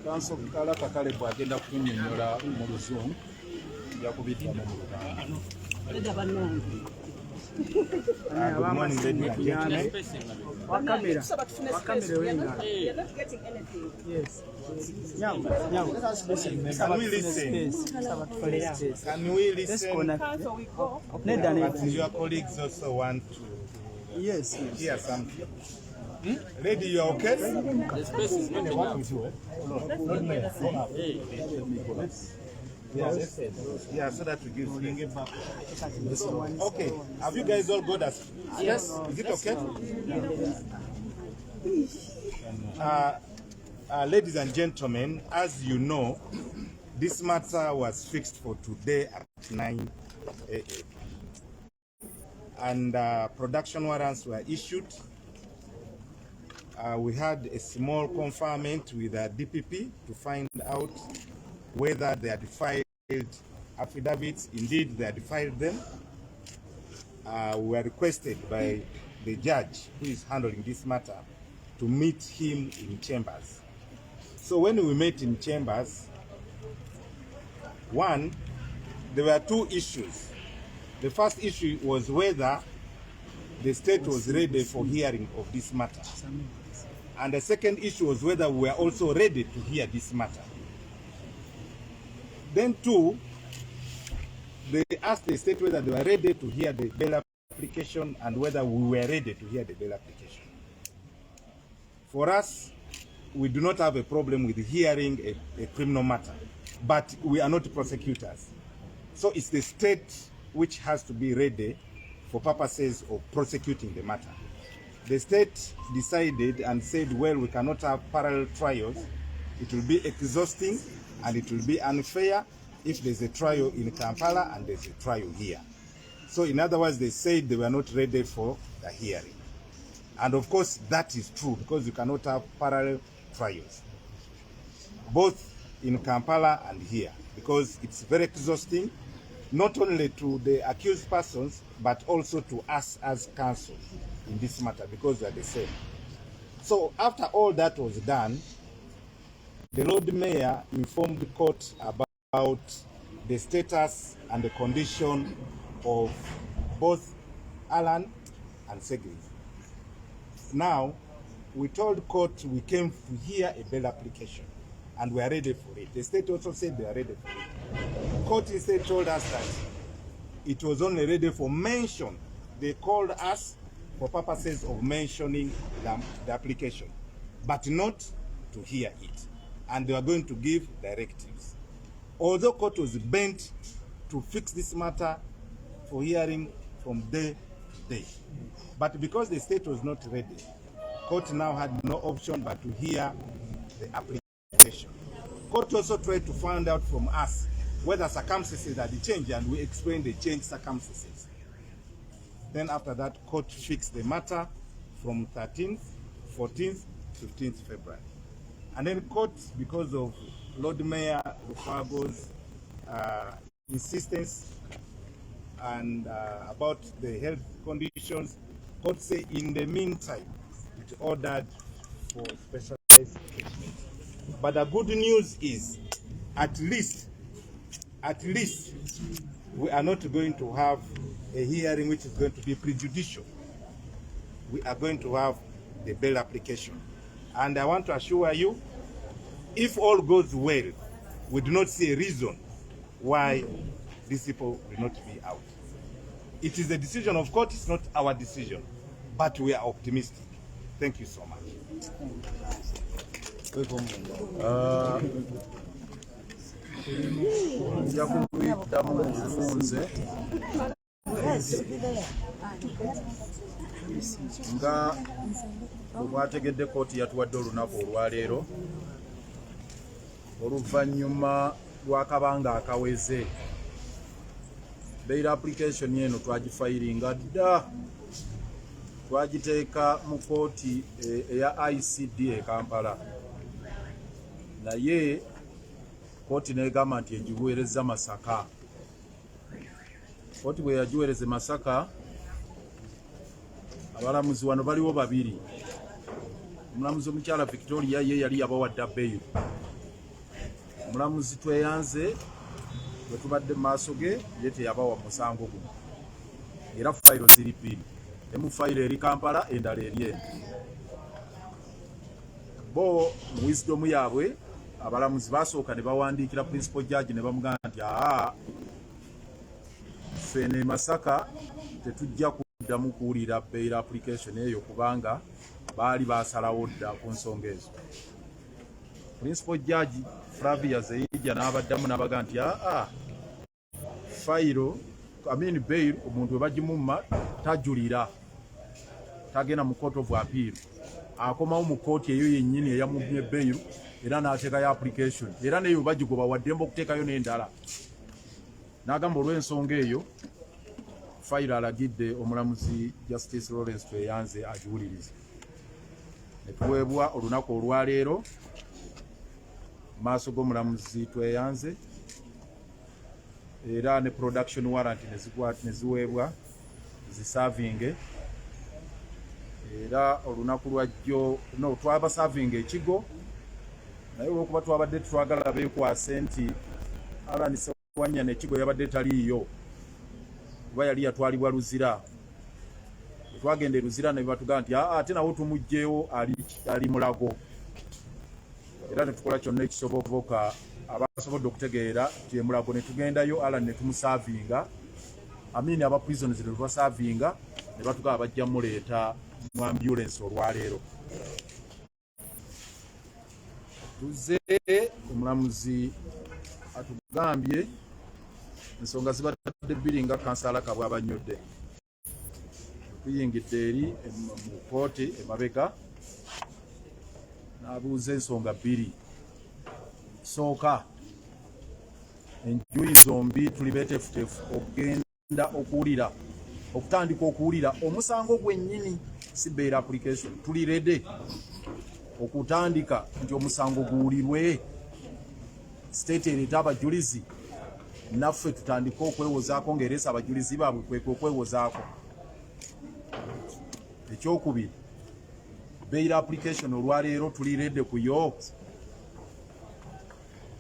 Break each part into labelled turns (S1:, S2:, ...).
S1: Kanso kala kakale bwagenda kutunnyonnyola mu Luzungu yakubiddamu mu Luganda.
S2: Good morning,
S1: ladies and gentlemen.
S2: You're not getting anything.
S3: Yes.
S1: Can we listen? Can we listen?
S2: So we go.
S1: But your colleagues also want to
S3: Yes.
S1: hear something. Lady, you are okay?
S4: The space is not enough.
S1: Yeah, so that we give it back. Okay, have you guys all got us? Yes. Is it okay? Ladies and gentlemen, as you know, this matter was fixed for today at 9 a.m. And production warrants were issued. We had a small conferment with DPP to find out whether they had filed affidavits. Indeed, they had filed them. We were requested by the judge who is handling this matter to meet him in chambers. So when we met in chambers, one, there were two issues. The first issue was whether the state was ready for hearing of this matter. And the second issue was whether we were also ready to hear this matter. Then two, they asked the state whether they were ready to hear the bail application and whether we were ready to hear the bail application. For us, we do not have a problem with hearing a criminal matter, but we are not prosecutors. So it's the state which has to be ready for purposes of prosecuting the matter. The state decided and said, well, we cannot have parallel trials. It will be exhausting and it will be unfair if there's a trial in Kampala and there's a trial here. So in other words, they said they were not ready for the hearing. And of course, that is true because you cannot have parallel trials, both in Kampala and here, because it's very exhausting, not only to the accused persons, but also to us as counsel in this matter, because we are the same. So after all that was done, the Lord Mayor informed the court about the status and the condition of both Alan and Segri. Now, we told court we came to hear a bail application and we are ready for it. The state also said they are ready for it. Court instead told us that it was only ready for mention. They called us for purposes of mentioning the application, but not to hear it. And they were going to give directives. Although court was bent to fix this matter for hearing from day to day. But because the state was not ready, court now had no option but to hear the application. Court also tried to find out from us whether circumstances had changed, and we explained the changed circumstances. Then after that, court fixed the matter from 13th, 14th, 15th February. And then court, because of Lord Mayor Rufago's insistence and about the health conditions, court say in the meantime, it ordered for specialized treatment. But the good news is, at least, we are not going to have a hearing which is going to be prejudicial. We are going to have the bail application. And I want to assure you, if all goes well, we do not see a reason why these people will not be out. It is the decision of court, it's not our decision, but we are optimistic. Thank you so much.
S5: Nga bwategedde kooti yatuwadde olunaku olwaleero oluvannyuma lw'akabanga akaweze. Bail application eno twagifayiringa dda, twagiteeka mu kooti eya ICD e Kampala, naye kooti negamba nti egiweereza Masaka. Kooti bwe yagiweereza Masaka, abalamuzi wano baliwo babiri, omulamuzi omukyala Victoria ye yali yabawadde bail. Omulamuzi Tweyanze bwe tubadde mu maaso ge ye teyabawa musango guno. Era fayiro ziri bbiri. Emu fayiro eri Kampala endala eri eno. Bo mu wisdom yaabwe abalamuzi basooka ne bawandiikira principal judge ne bamugamba nti fene Masaka tetujja kuddamu kuwulira bail application eyo kubanga baali basalawo dda ku nsonga ezo. Principal judge Flavia Zeija n'abaddamu n'abaga nti fayiro bail omuntu we bagimumma tajulira tagenda mu court of appeal akomawo mu kooti eyo yennyini eyamumye bail era n'ateekayo application era neyo bagigoba waddemba okuteekayo n'endala. N'agamba olw'ensonga eyo fayiro alagidde omulamuzi Justice Lawrence Tweyanze agiwulirize. Ne tuweebwa olunaku olwaleero maaso g'omulamuzi Tweyanze era ne production warrant ne ziweebwa zisavinge. Era olunaku lwajjo twaba savinga ekigo naye olwokuba twabadde twagala beekwase nti Alan Sewanya n'ekigo yabadde taliiyo kuba yali yatwalibwa Luzira. Twagenda e Luzira ne batugamba nti ate nawo tumugjeewo ali Mulago. Era ne tukola kyonna ekisoboka abasobodde okutegeera nti e Mulago ne tugendayo Alan ne tumusavinga aba prisoners ne tubasavinga ne batugamba bajja muleeta mu ambulance olwaleero. Tuze omulamuzi atugambye ensonga zibadde bbiri nga kansala Kabwa abannyodde. Tuyingidde eri mu kooti emabega n'abuuza ensonga bbiri. Sooka enjuyi zombi tuli beeteefuteefu okugenda okuwulira okutandika okuwulira omusango gwennyini si bail application. Tuli ready okutandika nti omusango guwulirwe state ereeta abajulizi naffe tutandika okwewozaako ng'ereesa abajulizi baabwe kwekwe okwewozaako. Ekyokubiri bail application olwaleero tuli ready kuyo.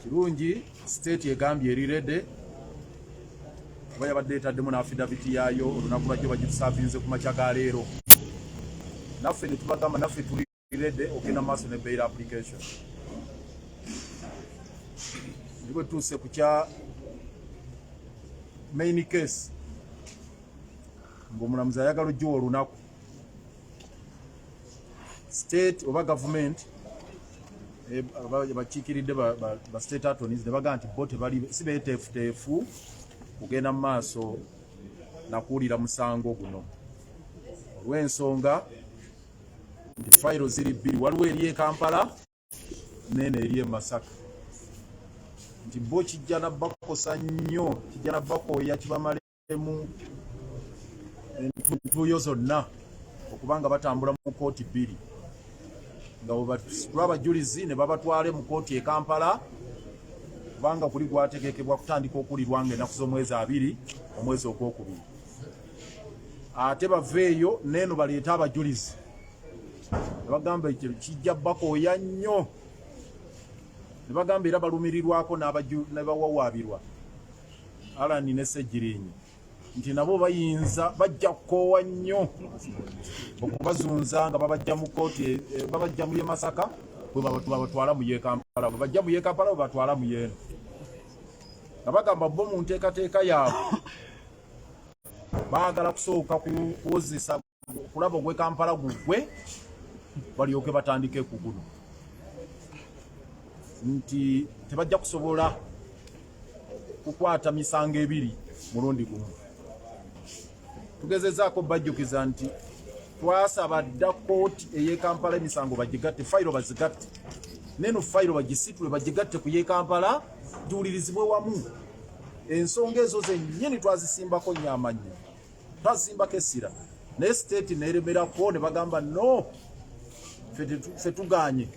S5: Kirungi state egambye eri ready kuba yabadde etaddemu n'affidaviti yaayo olunaku lwajjo bagitusavinze ku makya ga leero. Naffe ne tubagamba naffe tuli ready ogenda maaso ne bail application. Nibwe tuuse ku kya main case ng'omulamuzi ayagala ojjuwa olunaku state oba government bakiikiridde ba state attorneys ne bagamba nti bo si beeteefuteefu kugenda mu maaso nakuwulira musango guno olw'ensonga nti fayiro ziri bbiri, waliwo eri e Kampala nene eri e Masaka. Nti bo kijja nabbakosa nnyo, kijja nabbakooya kibamalemu entuuyo zonna okubanga batambula mu kooti bbiri nga bwe abajulizi ne babatwale mu kooti e Kampala kubanga kuli gwategekebwa kutandika okuwulirwa ng'ennaku z'omwezi 2 omwezi ogwokubiri. Ate baveeyo neeno baleeta abajulizi ne bagamba ekyo kijja bakooya nnyo, ne bagamba era balumirirwako ne bawawaabirwa Alan ne Ssegirinyi nti nabo bayinza bajja kukoowa nnyo okubazunza nga babajja mu kooti babajja mu ye Masaka bwe babatwala mu ye Kampala, bwe bajja mu ye Kampala bwe batwala mu yeeno nga bagamba bo mu nteekateeka yaabwe baagala kusooka kuwozesa kulaba ogw'e Kampala gugwe balyoke batandike ku guno, nti tebajja kusobola kukwata misango ebiri mulundi gumu. Tugezezaako bajjukiza nti twasaba dda kooti ey'e Kampala emisango bagigatte, fayiro bazigatte, neno fayiro bagisitule bagigatte ku y'e Kampala giwulirizibwe wamu. Ensonga ezo zennyini twazisimbako nnyo amannya, twazisimbako essira, naye state neeremerako ne bagamba no, ffe tuganye.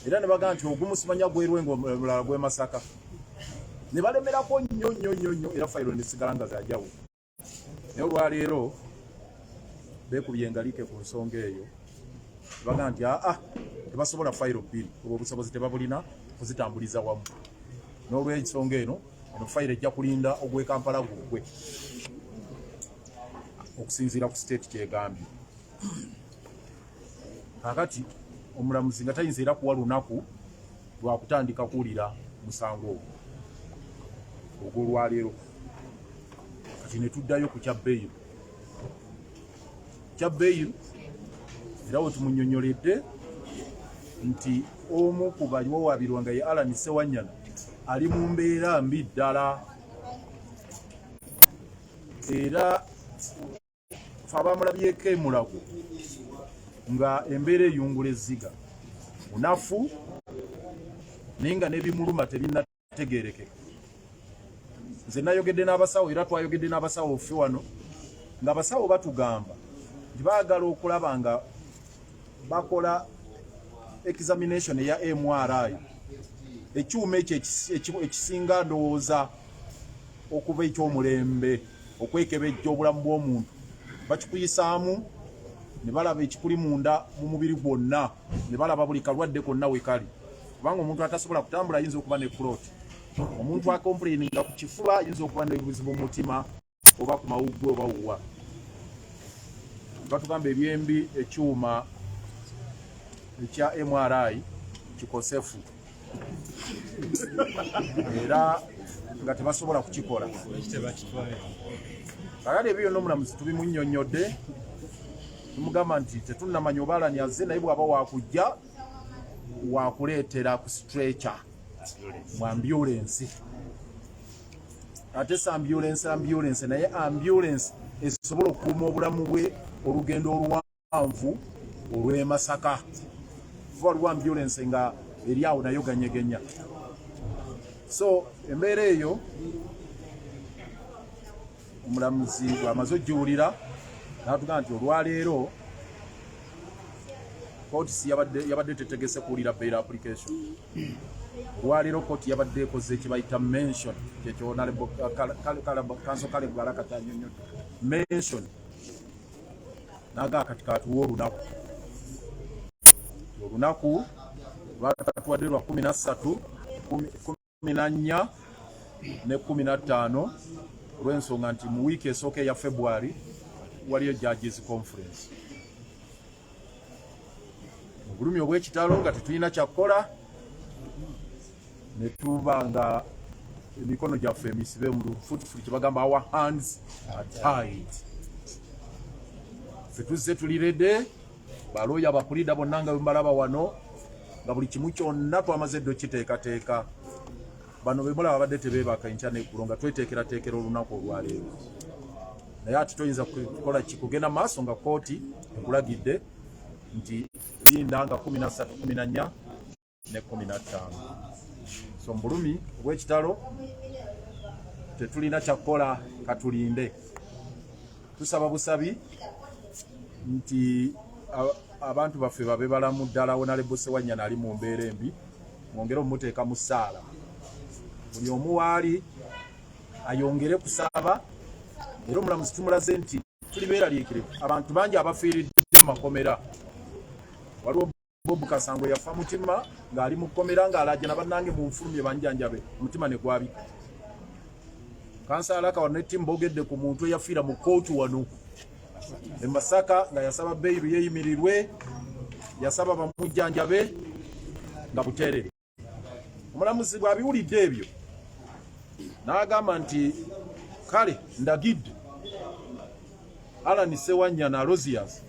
S5: Era ne bagamba nti ogumu simanya gwerwenga omulala gw'e Masaka, ne balemerako nnyo era fayiro nesigala nga zajawo. Naye olwaleero beekubye engaliike ku nsonga eyo baga nti tebasobola fayiro bbiri olwo obusobozi tebabulina kuzitambuliza wamu n'olw'ensonga eno fayiro ejja kulinda ogw'Ekampala gugwe okusinziira ku state kyegambye. Kakati omulamuzi nga tayinza era kuwa lunaku lwa kutandika kuwulira musango ogw'olwaleero. Kati ne tuddayo ku kya bbeeyi. Kya bbeeyi era we tumunyonyoledde nti omu ku bawawaabirwa nga ye Alan Ssewanyana ali mu mbeera mbi ddala, era fe abamulabyeko emulago nga embeera eyungula ezziga munafu naye nga n'ebimuluma tebinnategeerekeka. Nze nayogedde n'abasawo era twayogedde n'abasawo ffe wano nga abasawo batugamba nti baagala okulaba nga bakola examination eya MRI, ekyuma ekyo ekisinga ndowooza okuba eky'omulembe okwekebejja obulamu bw'omuntu, bakikuyisaamu ne balaba ekikuli munda mu mubiri gwonna, ne balaba buli kalwadde konna we kali. Kubanga omuntu atasobola kutambula ayinza okuba ne clot, omuntu akomplaininga ku kifuba ayinza okuba n'ebizibu mu mutima oba ku mawuggwe oba wuwa. Batugamba ebyembi ekyuma ekya MRI kikosefu era nga tebasobola kukikola. Kakati ebyo byonna omulamuzi tubimunnyonnyodde, tumugamba nti tetunnamanya oba Alan azze naye bw'aba wakujja wakuleetera ku stretcher mu ambulance. Ate si ambulance naye ambulance esobola okukuuma obulamu bwe olugendo oluwanvu olw'e Masaka. Waliwo ambulance nga eri awo nayo ganyegenya. So embeera eyo omulamuzi bw'amaze ogiwulira n'atugamba nti olwaleero kooti si yabadde tetegese kuwulira bail application. Olwaleero kooti yabadde ekoze kyebayita mention, kyekyo kanso Caleb Barakata annyonnyodde mention, naga kati katuwa olunaku lwatuwadde lwa 13, 14 ne 15 olw'ensonga nti mu wiiki esooka eya February waliyo judges conference. Mu bulumi obw'ekitalo nga tetulina kyakukola ne tuba nga emikono gyaffe emisibe mu lufutufuli kyebagamba our hands are tied. Ffe tuzze tulirede balooya abakulida bonna nga bembalaba wano nga buli kimu kyonna twamaze ddo kiteekateeka. Bano be mulaba badde tebeebaka enkya n'eggulo nga tweteekerateekera olunaku olwaleero. Naye ate toyinza kukola kikugenda maaso nga kooti ekulagidde nti linda nga 13, 14 ne 15. So mbulumi obw'ekitalo tetulina kyakukola, katulinde. Tusaba busabi nti abantu baffe babe balamu ddala. Honorable Ssewanyana ali mu mbeera embi, mwongere omumuteeka mu ssaala. Buli omu waali ayongere kusaba. Era omulamuzi tumulaze nti tuli beeraliikirivu. Abantu bangi abafiiridde mu makomera. Waliwo Bob Kasango yafa mutima ng'ali mu kkomera ng'alajja na bannange mu nfulumye banjanjabe, omutima ne gwabika. Kansaala Kawana ne ttiimu boogedde ku muntu eyafiira mu kkooti wano e Masaka nga yasaba bbeeyiru yeeyimirirwe, yasaba bamujjanjabe nga buteerere. Omulamuzi bw'abiwulidde ebyo n'agamba nti kale ndagidde Alan Ssewanyana Rosias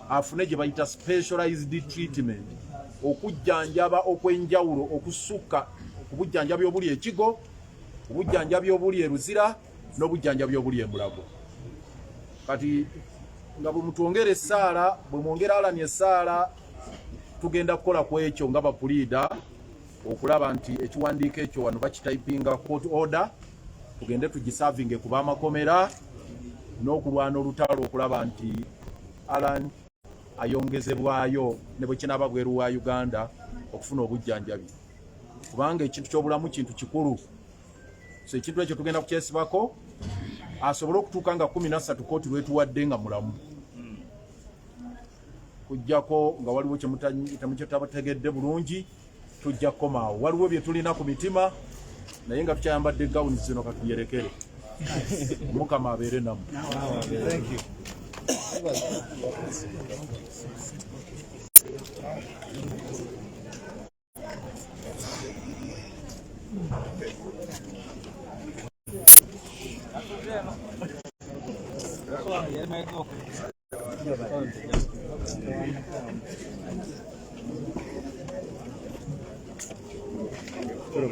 S5: afune gye bayita specialized treatment, okujjanjaba okw'enjawulo okusukka ku bujjanjabi obuli ekigo, obujjanjabi obuli eruzira n'obujjanjabi obuli emulago. Kati nga bwe mutwongera essaala, bwe mwongera Alan essaala, tugenda kukola ku ekyo nga bapuliida okulaba nti ekiwandiiko ekyo wano bakitayipinga court order, tugende tugisavinge ku b'amakomera n'okulwana olutalo okulaba nti Alan ayongezebwayo ne bwe kinaaba bweru wa Uganda okufuna obujjanjabi, kubanga ekintu ky'obulamu kintu kikulu. So ekintu ekyo tugenda kukyesibako asobole okutuuka nga 13 kooti lwetuwadde nga mulamu. kujjako nga waliwo temukitabategedde bulungi tujja kukomaawo. Waliwo bye tulina ku mitima naye nga tukyayambadde gawuni zino katuyerekere. Mukama abeere nammwe.
S1: Thank you.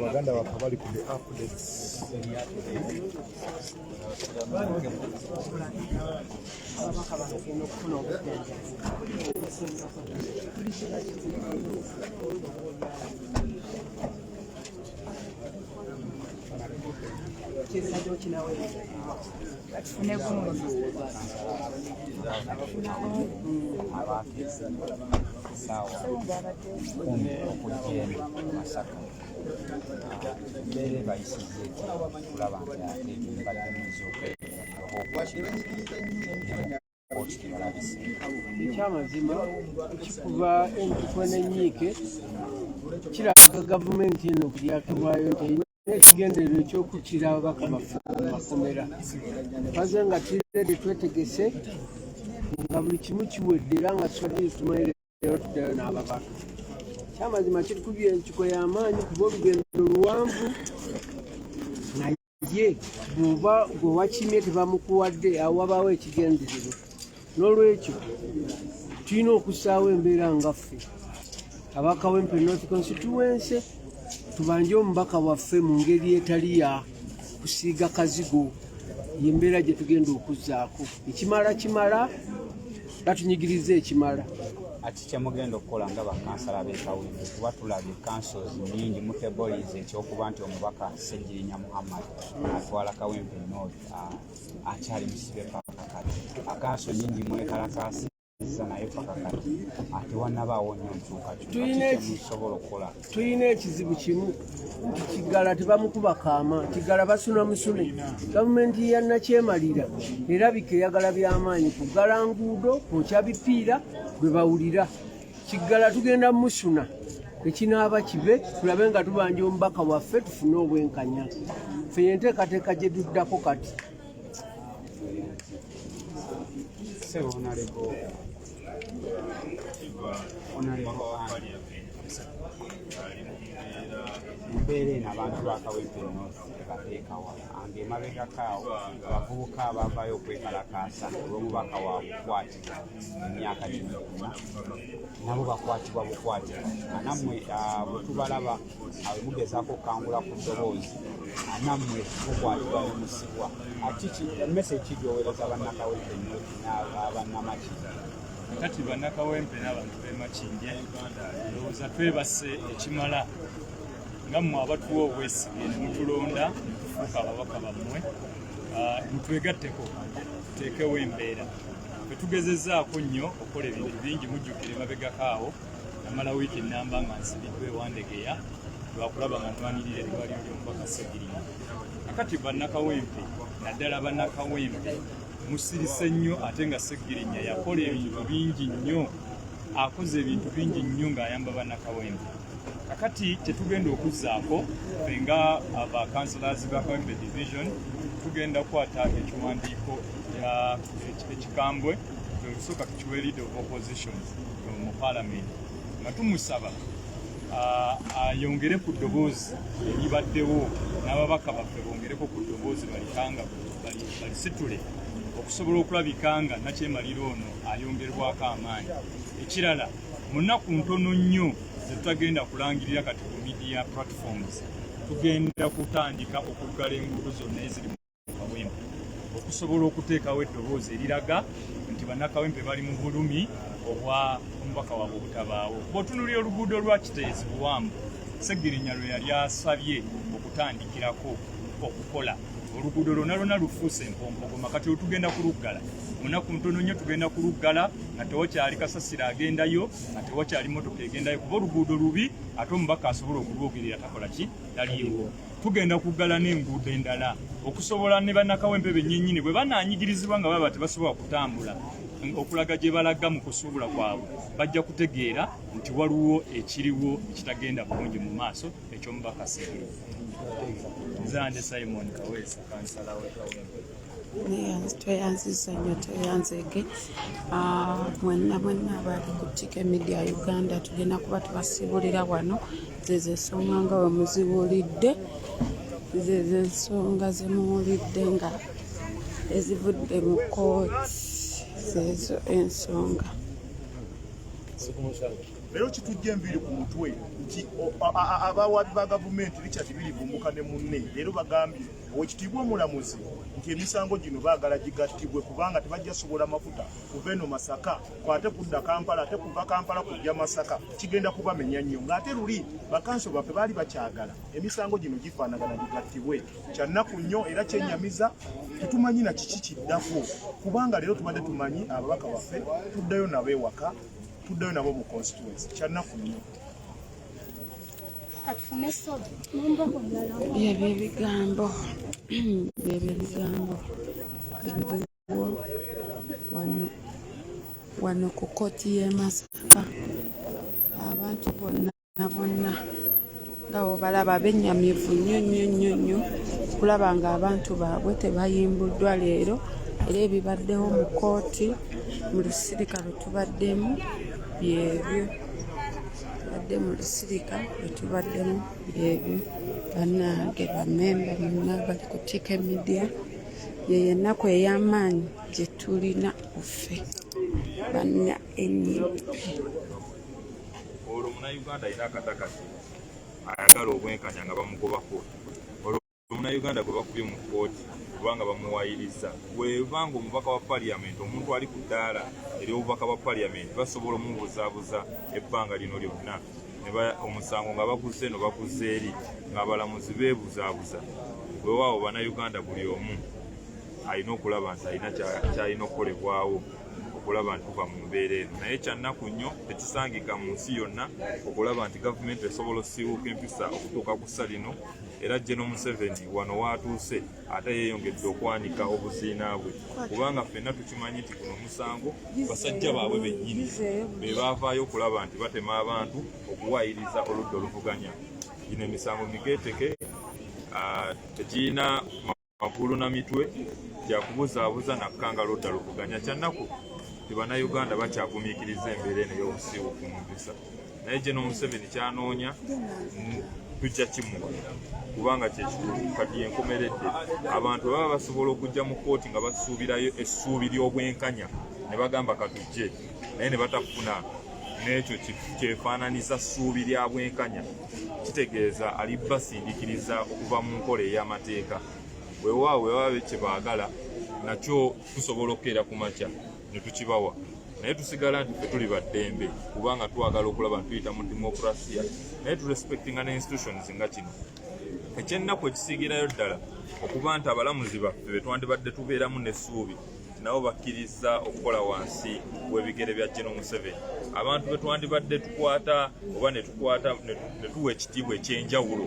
S1: Baganda wakabali ku updates.
S3: Ekyamazima kikuva entuko n'ennyiike kiraga gavumenti eno kulyakibwayo nti erina ekigendererwa ekyokuttira ababaka baffe mu makomera. Twaze nga tuliredde twetegese nga buli kimu kiwedde era nga tusobodde tumalire leero tuddayo n'ababaka. Ekyamazima kitukubye entuko y'amaanyi kuba olugendo luwanvu naye bw'oba gwe wakimye tebamukuwadde awo wabaawo ekigendererwa. N'olwekyo tulina okussaawo embeera ngaffe ababaka w'Empe North Constituency tubanje omubaka waffe mu ngeri etali ya kusiiga kazigo. Y'embeera gye tugenda okuzzaako. Ekimala kimala batunyigiriza ekimala.
S6: Ati kyemugenda okukola nga bakansala b'ekawempe kuba tulabye councils nnyingi mutebolize ekyokuba nti omubaka Ssegirinya Muhammad atwala Kawempe North akyali musibe paka kati. Akanso nnyingi mwekalakaasizza naye paka kati ate wannabaawo nnyo nkyukakyukakimusobola okukola.
S3: Tulina ekizibu kimu nti Kiggala tebamukuba kaama. Kiggala basuna musune. Gavumenti ya Nakyemalira erabika eyagala by'amaanyi kuggala nguudo kwokya bipiira bwe bawulira. Kiggala tugenda musuna ekinaaba kibe tulabe nga tubanja omubaka waffe tufune obwenkanya. Ffe yenteekateeka gye tuddako kati.
S6: Mbeera eno abantu ba Kawempe North bateekawa anga emabegakaawo abavubuka abavaayo okwekalakaasa olw'omubaka waabwe okukwatibwa emyaka gino nabo bakwatibwa bukwatibwa. Nammwe bwe tubalaba mugezaako okukangula ku ddoboozi nammwe mukwatibwa ne musibwa. Message ki gy'oweereza bannakawempe North n'abannamaki?
S7: Kati bannakawempe n'abantu b'e Makindye ndowooza twebase ekimala nga mmwe abatuwa obwesige ne mutulonda tufuuka ababaka bammwe mutwegatteko tuteekewo embeera. Ffe tugezezzaako nnyo okukola ebintu bingi. Mujjukire mabegakaawo namala wiiki ennamba nga nsibiddwa ewandegeya lwakulaba nga ntwanirira eddwaliro ly'omubaka Ssegirinya. Kakati bannakawempe naddala bannakawempe musirise nnyo ate nga Ssegirinya yakola ebintu bingi nnyo, akoze ebintu bingi nnyo ng'ayamba bannakawempe. Kakati tetugenda okuzzaako ffe nga abakansulazi ba Kawempe Division tugenda kukwata ekiwandiiko ekikambwe okusooka tukiwe Leader of Opposition mu Parliament nga tumusaba ayongere ku ddoboozi eribaddewo n'ababaka baffe bongereko ku ddoboozi balikanga balisitule okusobola okulabika nga Nakyemalira ono ayongerwako amaanyi. Ekirala mu nnaku ntono nnyo zetutagenda kulangirira kati ku media platforms tugenda kutandika okuggala enguudo zonna eziri mu Kawempe okusobola okuteekawo eddoboozi eriraga nti bannakawempe bali mu bulumi obwa omubaka waabwe obutabaawo. Bw'otunuulira oluguudo lwa Kiteezi Buwambu, Ssegirinya lwe yali asabye okutandikirako okukola. Oluguudo lwonna lwonna lufuuse empompogoma kati olutugenda kuluggala. Munaku ntono nnyo tugenda kuluggala nga tewakyali kasasiro agendayo, nga tewakyali motoka egendayo kuba oluguudo lubi ate omubaka asobola okulwogerera takola ki taliiwo. Tugenda kuggala n'enguudo endala okusobola ne bannakawempe bennyinnyini bwe banaanyigirizibwa nga baba tebasobola kutambula okulaga gye balaga mu kusuubula kwabwe bajja kutegeera nti waliwo ekiriwo ekitagenda bulungi mu maaso eky'omubaka Sigiri. Nzande Simon Kaweesa, kansala we Kawempe.
S8: Tweyanziza nnyo tweyanzege mwenna abali ku TK Media Uganda tugenda kuba tubasiibulira wano zezo ensonga nga we muzibuulidde zezo ensonga ze muwulidde nga ezivudde mu kooti zezo ensonga.
S5: Leero kitujja enviiri ku mutwe nti abawabi ba gavumenti Richard Bilivumbuka ne munne leero bagambye Oweekitiibwa Omulamuzi nti emisango gino baagala gigattibwe kubanga tebajja sobola mafuta kuva eno Masaka kwate kudda Kampala ate kuva Kampala kujja Masaka kigenda kubamenya nnyo ng'ate luli bakanso baffe baali bakyagala emisango gino gifaanagana gigattibwe. Kyannaku nnyo era kyennyamiza tetumanyi na kiki kiddako kubanga leero tubadde tumanyi ababaka baffe tuddayo nabo ewaka tuddayo nabo mu constituency kyannaku nnyo.
S8: Byebyo ebigambo wano ku kooti y'e Masaka abantu bonna nga obalaba bennyamivu nnyo kulaba nga abantu baabwe tebayimbuddwa leero era ebibaddewo mu kooti mu lusirika lwe tubaddemu byebyo mu lusirika lwe tubaddemu byebyo. Bannange bamemba mwenna bali ku TK Media ye ennaku ey'amaanyi gye tulina ffe banna NUP.
S9: Olwo Munnayuganda alina akatakati ayagala obwenkanya nga bamugoba kooti. Olwo Munnayuganda gwe bakubye mu kooti kubanga bamuwayiriza bwebanga omubaka wa Parliament omuntu ali ku ddaala ery'obubaka bwa Parliament basobola omubuzaabuza ebbanga lino lyonna omusango nga baguze no baguze eri ng'abalamuzi beebuzaabuza. Weewaawo Bannayuganda buli omu alina okulaba nti alina kyalina okukolebwawo okulaba nti tuva mu mbeera eno. Naye kyannaku nnyo tekisangika mu nsi yonna okulaba nti gavumenti esobola osiiwuuka empisa okutuuka ku ssa lino era General Museveni wano waatuuse ate yeeyongedde okwanika obuziina bwe kubanga ffenna tukimanyi nti guno omusango basajja baabwe bennyini be baavaayo okulaba nti batema abantu okuwaayiriza oludda oluvuganya. Gino emisango migeeteke tegirina magulu na mitwe gyakubuzaabuza nakkanga ludda luvuganya. Kyannaku ti Bannayuganda bakyagumiikiriza embeera eno ey'obusiiwuuku mu mpisa naye General Museveni kyanoonya tujja kimuwa kubanga kyekikulu kati yenkomeredde. Abantu baba basobola okujja mu kooti nga basuubirayo essuubi ly'obwenkanya ne bagamba katujje naye ne batafuna n'ekyo kyefaananiza ssuubi lya bwenkanya kitegeeza ali basindiikiriza okuva mu nkola ey'amateeka. Weewaawo kye baagala nakyo tusobola okukeera ku makya ne tukibawa naye tusigala nti ffe tuli baddembe kubanga twagala okulaba tuyita mu dimokirasiya naye turespectinga ne institutions nga kino. Ekyennaku ekisiigirayo ddala okuba nti abalamuzi baffe be twandibadde tubeeramu n'essuubi nabo bakkiriza okukola wansi w'ebigere bya General Museveni. Abantu be twandibadde tukwata oba ne tuwa ekitiibwa ekyenjawulo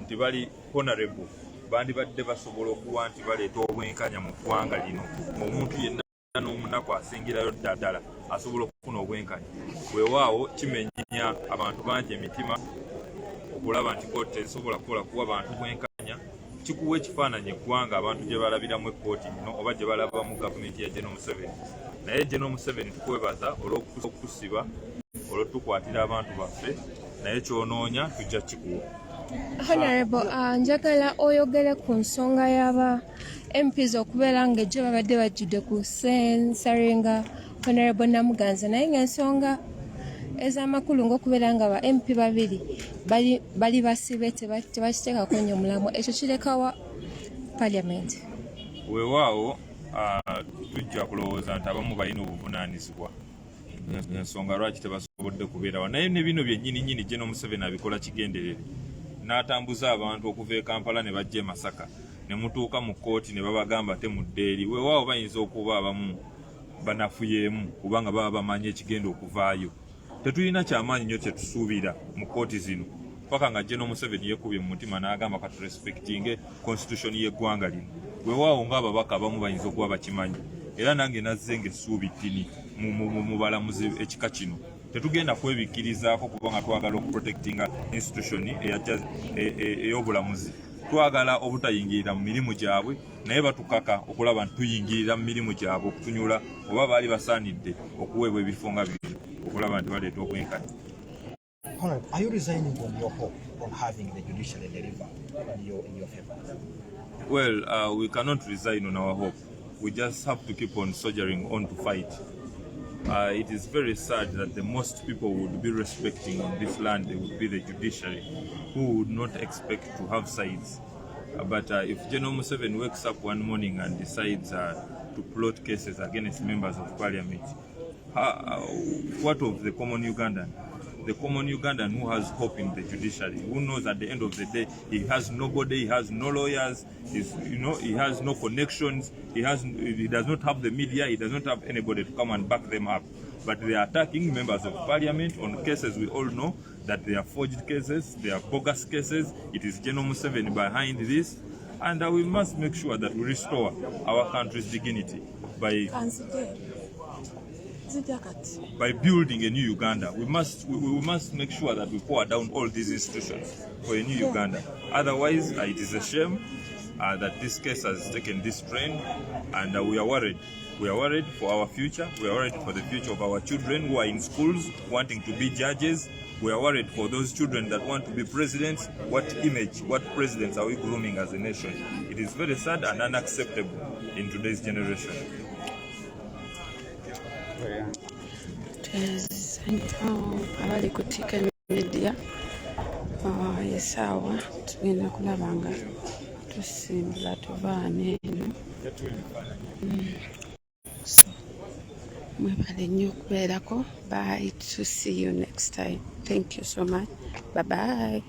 S9: nti bali honorable bandibadde basobola okuba nti baleeta obwenkanya mu ggwanga lino. Omuntu yenna n'omunaku asingirayo ddala asobola okufuna obwenkanya. Weewaawo kimenya abantu bangi emitima okulaba nti kooti tezisobola kukola kuwa bantu bwenkanya. Kikuwa ekifaananyi eggwanga abantu gye balabiramu ekkooti lino oba gye balaba mu gavumenti ya General Museveni. Naye General Museveni tukwebaza olw'okutusiba olw'otukwatira abantu baffe naye kyonoonya tujja kikuwa.
S10: Honorable, njagala oyogere ku nsonga y'aba MPs okubeera ng'ejjo babadde bajjudde ku Ssensarenga Honorable Namuganza naye ng'ensonga ez'amakulu ng'okubeera nga ba MP babiri bali basibe tebakiteekako nnyo mulamu ekyo kirekawa Parliament.
S9: Weewaawo tujja kulowooza nti abamu balina obuvunaanyizibwa ensonga lwaki tebasobodde kubeerawo naye ne bino byennyini General Museveni abikola kigenderere n'atambuza abantu okuva e Kampala ne bajja e Masaka ne mutuuka mu kkooti ne babagamba temudde eri. Weewaawo bayinza okuba abamu banafuyeemu kubanga baba bamanyi ekigenda okuvaayo. Tetulina kyamaanyi nnyo kye tusuubira mu kkooti zino paka nga General Museveni yeekubye mu mutima n'agamba katurespektinge constitution y'eggwanga lino. Weewaawo ng'ababaka abamu bayinza okuba bakimanyi era nange nazze ng'essuubi ttini mu balamuzi ekika kino. Tetugenda kwebikkirizaako kubanga twagala okuprotectinga institution ey'obulamuzi. Twagala obutayingirira mu mirimu gyabwe, naye batukaka okulaba nti tuyingirira mu mirimu gyabwe okutunyula oba baali basaanidde okuweebwa ebifo nga bino okulaba nti baleeta obwenkanya.
S11: Are you resigning on your hope on having the judiciary deliver in your favor?
S9: Well, we cannot resign on our hope. We just have to keep on soldiering on to fight. It is very sad that the most people would be respecting on this land would be the judiciary, who would not expect to have sides. But if General Museveni wakes up one morning and decides to plot cases against members of parliament, what of the common Ugandan? The common Ugandan who has hope in the judiciary, who knows at the end of the day he has nobody, he has no lawyers, he has no connections, he does not have the media, he does not have anybody to come and back them up. But they are attacking members of parliament on cases we all know that they are forged cases, they are bogus cases. It is General Museveni behind this, and we must make sure that we restore our country's dignity by building a new Uganda. We must make sure that we pour down all these institutions for a new Uganda. Otherwise, it is a shame that this case has taken this trend, and we are worried. We are worried for our future. We are worried for the future of our children who are in schools wanting to be judges. We are worried for those children that want to be presidents. What image, what presidents are we grooming as a nation? It is very sad and unacceptable in today's generation.
S8: Abali kutika media yesawa tugenda kulaba nga tusimbula tuvaana eno. So mwebale nnyo okubeerako. Bye, to see you next time. Thank you so much. Bye bye.